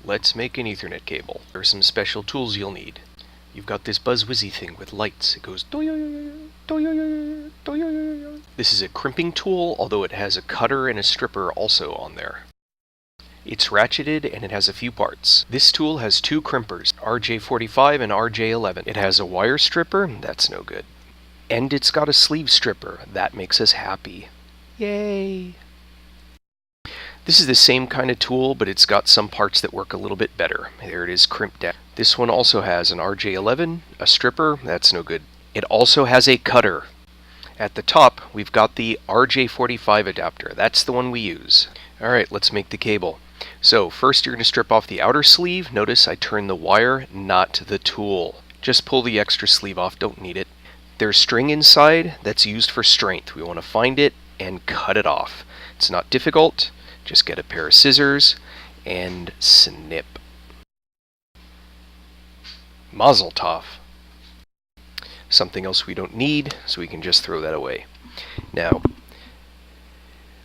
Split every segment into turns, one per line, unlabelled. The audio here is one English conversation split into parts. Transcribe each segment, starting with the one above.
let's make an Ethernet cable. There are some special tools you'll need. You've got this buzz-whizzy thing with lights. It goes do-yo-yo-yo-yo. This is a crimping tool, although it has a cutter and a stripper also on there. It's ratcheted and it has a few parts. This tool has two crimpers, RJ45 and RJ11. It has a wire stripper, that's no good. And it's got a sleeve stripper, that makes us happy. Yay! This is the same kind of tool, but it's got some parts that work a little bit better. There it is crimped down. This one also has an RJ11, a stripper, that's no good. It also has a cutter. At the top, we've got the RJ45 adapter. That's the one we use. Alright, let's make the cable. So first you're going to strip off the outer sleeve. Notice I turn the wire, not the tool. Just pull the extra sleeve off, don't need it. There's string inside that's used for strength. We want to find it and cut it off. It's not difficult. Just get a pair of scissors and snip. Mazel tov. Something else we don't need, so we can just throw that away. Now,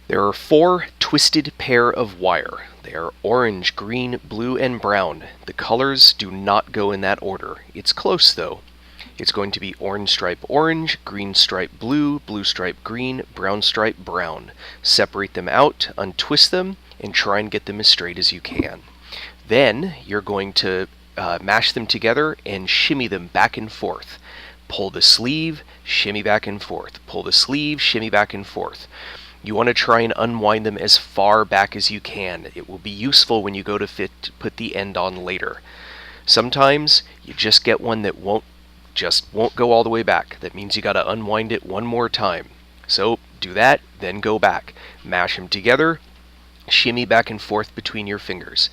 there are 4 twisted pair of wire. They are orange, green, blue, and brown. The colors do not go in that order. It's close though. It's going to be orange stripe orange, green stripe blue, blue stripe green, brown stripe brown. Separate them out, untwist them, and try and get them as straight as you can. Then you're going to mash them together and shimmy them back and forth. Pull the sleeve, shimmy back and forth. Pull the sleeve, shimmy back and forth. You want to try and unwind them as far back as you can. It will be useful when you go to put the end on later. Sometimes you just get one that won't go all the way back. That means you got to unwind it one more time. So do that, then go back. Mash them together, shimmy back and forth between your fingers.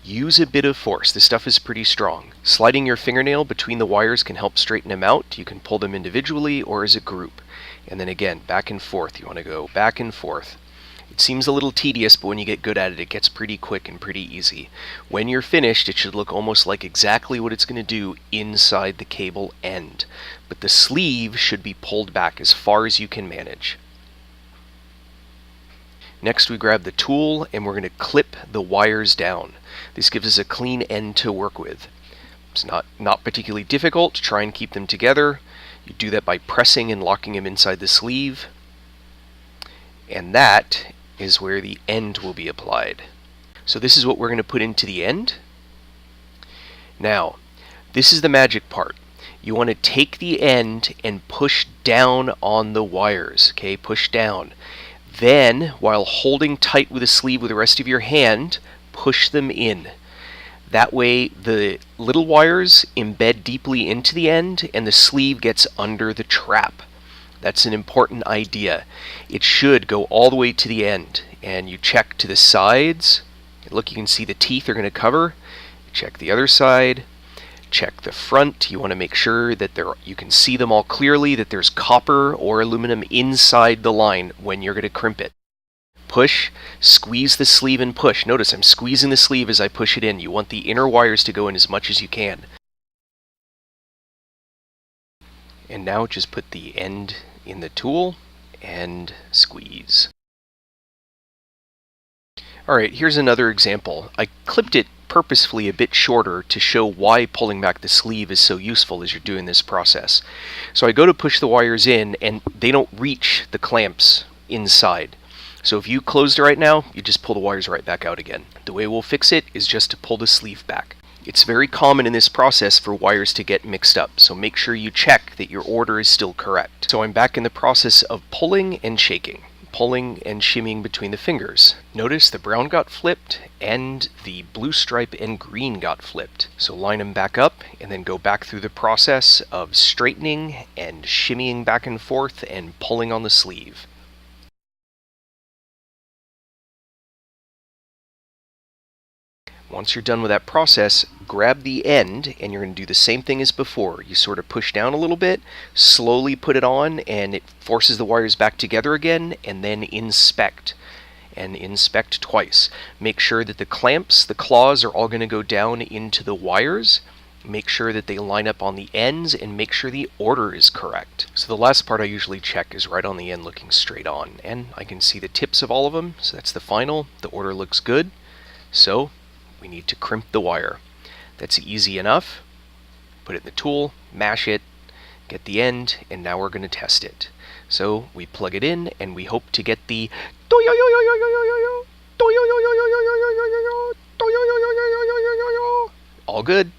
Use a bit of force. This stuff is pretty strong. Sliding your fingernail between the wires can help straighten them out. You can pull them individually or as a group. And then again, back and forth. You want to go back and forth. It seems a little tedious, but when you get good at it, it gets pretty quick and pretty easy. When you're finished, it should look almost like exactly what it's going to do inside the cable end. But the sleeve should be pulled back as far as you can manage. Next, we grab the tool and we're going to clip the wires down. This gives us a clean end to work with. It's not particularly difficult. Try and keep them together. You do that by pressing and locking them inside the sleeve. And that is where the end will be applied. So this is what we're going to put into the end. Now, this is the magic part. You want to take the end and push down on the wires. Okay, push down. Then, while holding tight with the sleeve with the rest of your hand, push them in. That way the little wires embed deeply into the end and the sleeve gets under the trap. That's an important idea. It should go all the way to the end. And you check to the sides. Look, you can see the teeth are going to cover. Check the other side. Check the front. You want to make sure that you can see them all clearly, that there's copper or aluminum inside the line when you're going to crimp it. Push, squeeze the sleeve and push. Notice I'm squeezing the sleeve as I push it in. You want the inner wires to go in as much as you can. And now just put the end in the tool and squeeze. Alright, here's another example. I clipped it purposefully a bit shorter to show why pulling back the sleeve is so useful as you're doing this process. So I go to push the wires in and they don't reach the clamps inside. So if you closed it right now, you just pull the wires right back out again. The way we'll fix it is just to pull the sleeve back. It's very common in this process for wires to get mixed up, so make sure you check that your order is still correct. So I'm back in the process of pulling and shaking, pulling and shimmying between the fingers. Notice the brown got flipped and the blue stripe and green got flipped. So line them back up and then go back through the process of straightening and shimmying back and forth and pulling on the sleeve. Once you're done with that process, grab the end and you're going to do the same thing as before. You sort of push down a little bit, slowly put it on, and it forces the wires back together again, and then inspect. And inspect twice. Make sure that the clamps, the claws, are all going to go down into the wires. Make sure that they line up on the ends, and make sure the order is correct. So the last part I usually check is right on the end looking straight on. And I can see the tips of all of them, so that's the final. The order looks good. So we need to crimp the wire. That's easy enough. Put it in the tool, mash it, get the end, and now we're going to test it. So we plug it in, and we hope to get the all good.